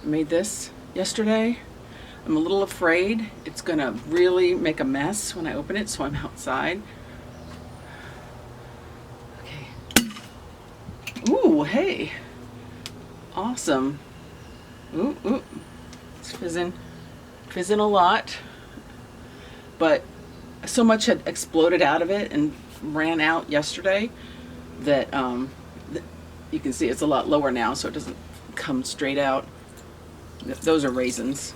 made this yesterday. I'm a little afraid it's gonna really make a mess when I open it, so I'm outside. Okay. Ooh, hey. Awesome. Ooh. It's fizzing a lot. But so much had exploded out of it and ran out yesterday that you can see it's a lot lower now, so it doesn't come straight out. Those are raisins.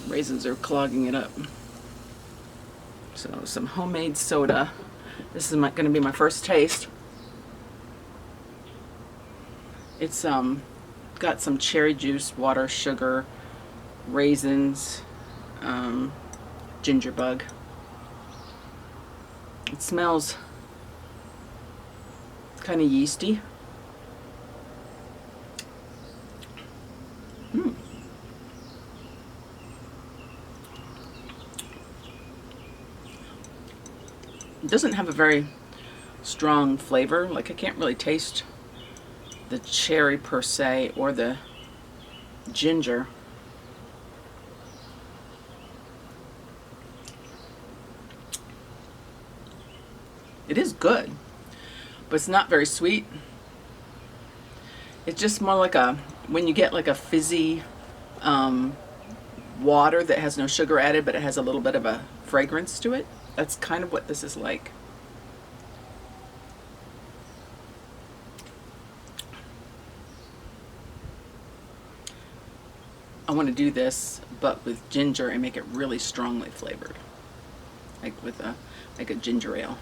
Raisins are clogging it up. So some homemade soda. This is going to be my first taste. It's got some cherry juice, water, sugar, raisins, ginger bug. It smells kind of yeasty. It doesn't have a very strong flavor. Like, I can't really taste the cherry per se or the ginger. It is good, but it's not very sweet. It's just more like when you get like a fizzy water that has no sugar added, but it has a little bit of a fragrance to it. That's kind of what this is like. I want to do this, but with ginger and make it really strongly flavored, like with a ginger ale.